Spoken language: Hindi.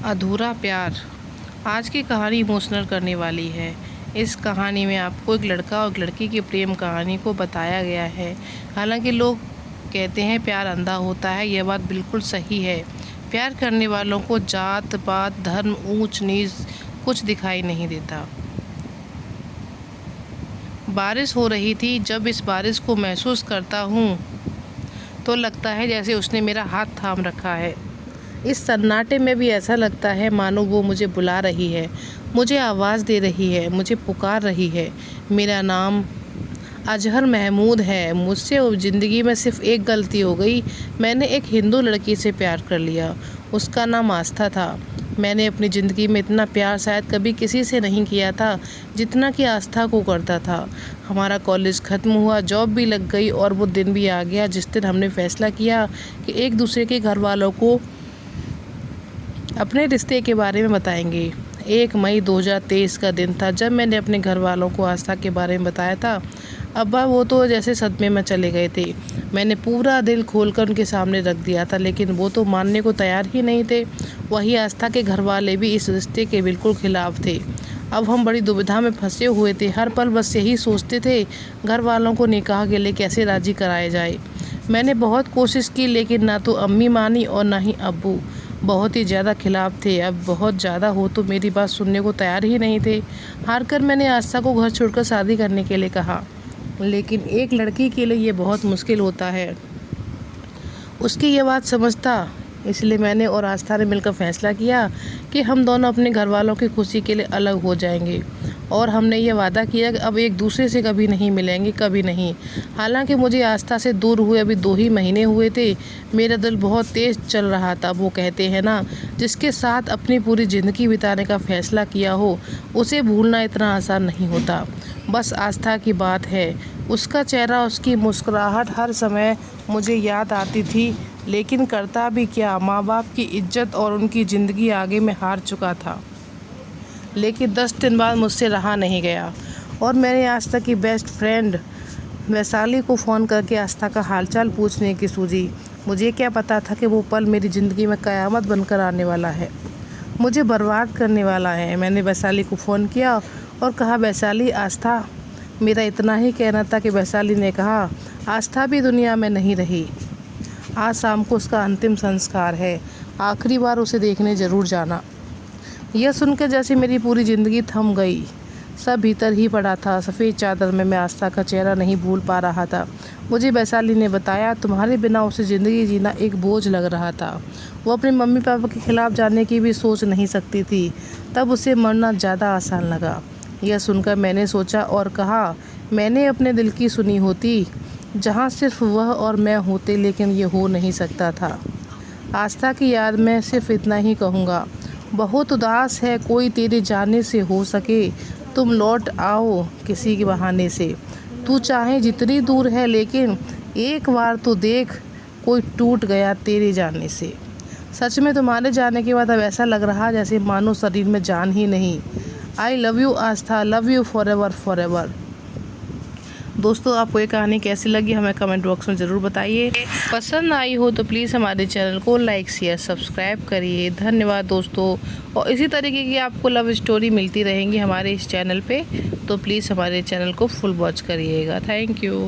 अधूरा प्यार। आज की कहानी इमोशनल करने वाली है। इस कहानी में आपको एक लड़का और एक लड़की की प्रेम कहानी को बताया गया है। हालांकि लोग कहते हैं प्यार अंधा होता है, यह बात बिल्कुल सही है। प्यार करने वालों को जात पात धर्म ऊंच नीच कुछ दिखाई नहीं देता। बारिश हो रही थी। जब इस बारिश को महसूस करता हूँ तो लगता है जैसे उसने मेरा हाथ थाम रखा है। इस सन्नाटे में भी ऐसा लगता है मानो वो मुझे बुला रही है, मुझे आवाज़ दे रही है, मुझे पुकार रही है। मेरा नाम अजहर महमूद है। मुझसे ज़िंदगी में सिर्फ एक गलती हो गई। मैंने एक हिंदू लड़की से प्यार कर लिया। उसका नाम आस्था था। मैंने अपनी ज़िंदगी में इतना प्यार शायद कभी किसी से नहीं किया था जितना कि आस्था को करता था। हमारा कॉलेज ख़त्म हुआ, जॉब भी लग गई और वो दिन भी आ गया जिस दिन हमने फ़ैसला किया कि एक दूसरे के घर वालों को अपने रिश्ते के बारे में बताएंगे। 1 मई 2023 का दिन था जब मैंने अपने घर वालों को आस्था के बारे में बताया था। अब्बा वो तो जैसे सदमे में चले गए थे। मैंने पूरा दिल खोलकर उनके सामने रख दिया था, लेकिन वो तो मानने को तैयार ही नहीं थे। वही आस्था के घर वाले भी इस रिश्ते के बिल्कुल खिलाफ थे। अब हम बड़ी दुविधा में फंसे हुए थे। हर पल बस यही सोचते थे घर वालों को निकाह के लिए कैसे राज़ी कराया जाए। मैंने बहुत कोशिश की, लेकिन ना तो अम्मी मानी और ना ही अब्बू। बहुत ही ज़्यादा खिलाफ थे। अब बहुत ज़्यादा हो तो मेरी बात सुनने को तैयार ही नहीं थे। हार कर मैंने आस्था को घर छोड़कर शादी करने के लिए कहा, लेकिन एक लड़की के लिए ये बहुत मुश्किल होता है। उसकी ये बात समझता। इसलिए मैंने और आस्था ने मिलकर फ़ैसला किया कि हम दोनों अपने घर वालों की खुशी के लिए अलग हो जाएंगे और हमने ये वादा किया कि अब एक दूसरे से कभी नहीं मिलेंगे, कभी नहीं। हालांकि मुझे आस्था से दूर हुए अभी 2 ही महीने हुए थे। मेरा दिल बहुत तेज़ चल रहा था। वो कहते हैं ना, जिसके साथ अपनी पूरी ज़िंदगी बिताने का फ़ैसला किया हो उसे भूलना इतना आसान नहीं होता। बस आस्था की बात है। उसका चेहरा, उसकी मुस्कुराहट हर समय मुझे याद आती थी, लेकिन करता भी क्या। माँ बाप की इज्जत और उनकी ज़िंदगी आगे मैं हार चुका था। लेकिन 10 दिन बाद मुझसे रहा नहीं गया और मैंने आस्था की बेस्ट फ्रेंड वैशाली को फ़ोन करके आस्था का हालचाल पूछने की सूझी। मुझे क्या पता था कि वो पल मेरी ज़िंदगी में क़यामत बनकर आने वाला है, मुझे बर्बाद करने वाला है। मैंने वैशाली को फ़ोन किया और कहा, वैशाली, आस्था। मेरा इतना ही कहना था कि वैशाली ने कहा, आस्था भी दुनिया में नहीं रही। आज शाम को उसका अंतिम संस्कार है। आखिरी बार उसे देखने ज़रूर जाना। यह सुनकर जैसे मेरी पूरी ज़िंदगी थम गई। सब भीतर ही पड़ा था। सफ़ेद चादर में मैं आस्था का चेहरा नहीं भूल पा रहा था। मुझे वैशाली ने बताया, तुम्हारे बिना उसे ज़िंदगी जीना एक बोझ लग रहा था। वो अपने मम्मी पापा के खिलाफ़ जाने की भी सोच नहीं सकती थी। तब उसे मरना ज़्यादा आसान लगा। यह सुनकर मैंने सोचा और कहा, मैंने अपने दिल की सुनी होती जहाँ सिर्फ वह और मैं होते, लेकिन ये हो नहीं सकता था। आस्था की याद में सिर्फ इतना ही कहूँगा, बहुत उदास है कोई तेरे जाने से, हो सके तुम लौट आओ किसी के बहाने से। तू चाहे जितनी दूर है, लेकिन एक बार तो देख, कोई टूट गया तेरे जाने से। सच में तुम्हारे जाने के बाद अब ऐसा लग रहा जैसे मानो शरीर में जान ही नहीं। I love you Aastha, love you for ever for ever. दोस्तों, आपको ये कहानी कैसी लगी हमें कमेंट बॉक्स में ज़रूर बताइए। पसंद आई हो तो प्लीज़ हमारे चैनल को लाइक शेयर सब्सक्राइब करिए। धन्यवाद दोस्तों। और इसी तरीके की आपको लव स्टोरी मिलती रहेंगी हमारे इस चैनल पे, तो प्लीज़ हमारे चैनल को फुल वॉच करिएगा। Thank you.